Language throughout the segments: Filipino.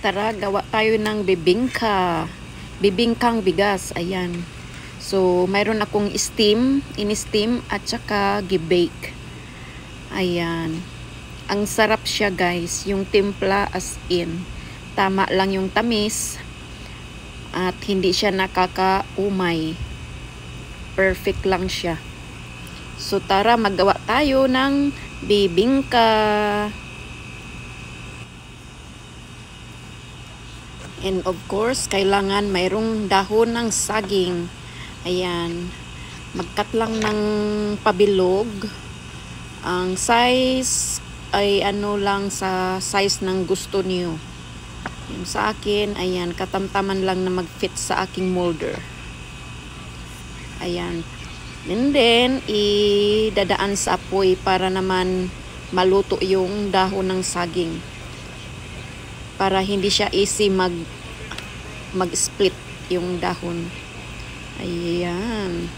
Tara, gawa tayo ng bibingka. Bibingkang bigas. Ayan. So, mayroon akong in-steam at saka gibake. Ayan. Ang sarap siya guys. Yung timpla as in. Tama lang yung tamis. At hindi siya nakakaumay. Perfect lang siya. So, tara, maggawa tayo ng bibingka. And of course, kailangan mayroong dahon ng saging. Ayan. Magkat lang ng pabilog. Ang size ay ano lang sa size ng gusto niyo. Yung sa akin, ayan, katamtaman lang na mag-fit sa aking molder. Ayan. And then, idadaan sa apoy para naman maluto yung dahon ng saging. Para hindi siya easy mag-split yung dahon. Ayan.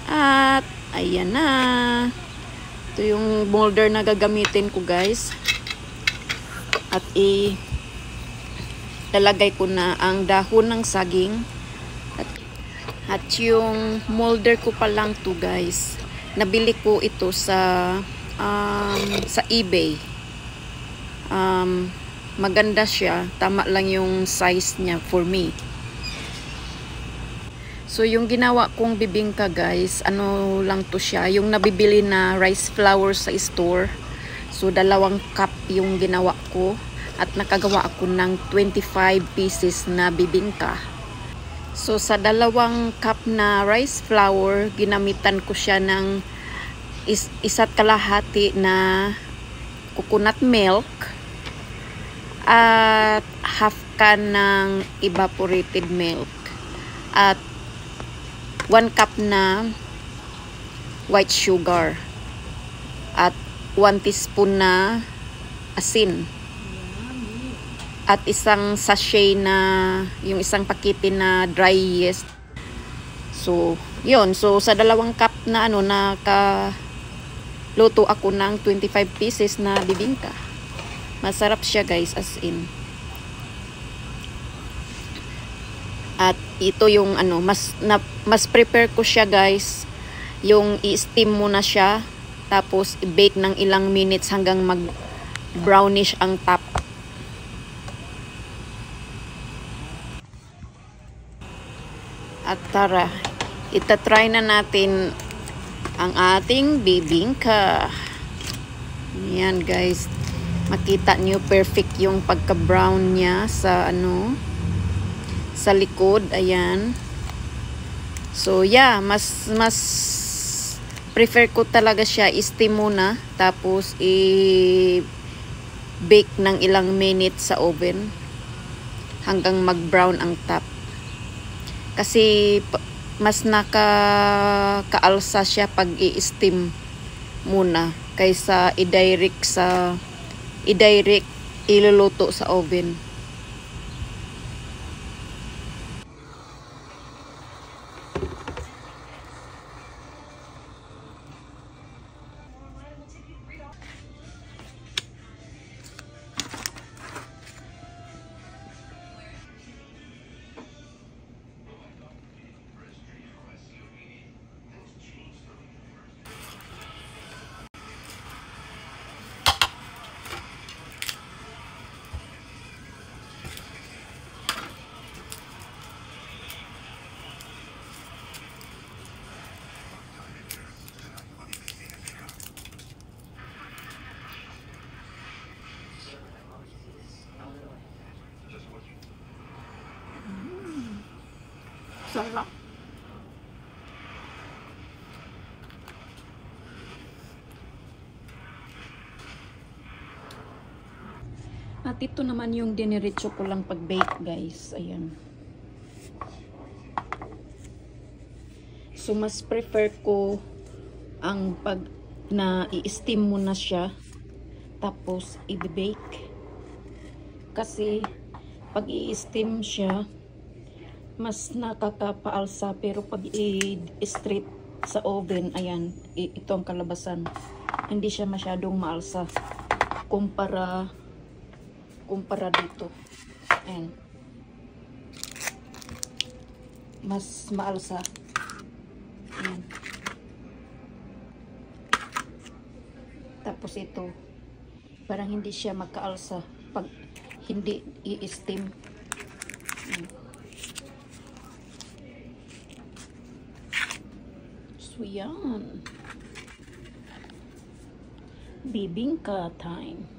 At, ayan na. Ito yung molder na gagamitin ko guys. At lalagay ko na ang dahon ng saging. At yung molder ko pa lang to guys. Nabili ko ito sa eBay. Maganda siya. Tama lang yung size niya for me. So, yung ginawa kong bibingka guys, ano lang to siya. Yung nabibili na rice flour sa store. So, 2 cup yung ginawa ko. At nakagawa ako ng 25 pieces na bibingka. So, sa 2 cup na rice flour, ginamitan ko siya ng 1.5 na coconut milk. At half can ng evaporated milk. At 1 cup na white sugar. At 1 teaspoon na asin. At isang sachet na, yung isang pakete na dry yeast. So, yun. So, sa 2 cup na luto ako ng 25 pieces na bibingka. Masarap siya guys, as in. At ito yung mas prepare ko siya guys. Yung i-steam muna siya. Tapos i-bake ng ilang minutes hanggang mag-brownish ang top. At tara, itatry na natin ang ating bibingka. Ayan guys. Makita niyo perfect yung pagka-brown niya sa sa likod. Ayan. So yeah, mas prefer ko talaga siya i-steam muna tapos i-bake ng ilang minutes sa oven hanggang mag-brown ang top. Kasi mas nakakaalsa siya pag i-steam muna kaysa i-direct iluluto sa oven. Sarap. At ito naman yung diniretso ko lang pag-bake guys. Ayan. So, mas prefer ko ang i-steam muna siya. Tapos, i-bake. Kasi, pag i-steam siya, mas nakakapaalsa, pero pag i-straight sa oven, ayan, ito ang kalabasan. Hindi siya masyadong maalsa kumpara kumpara dito. And mas maalsa. Ayan. Tapos ito, parang hindi siya magkaalsa pag hindi i-steam. So yan. Bibingka time.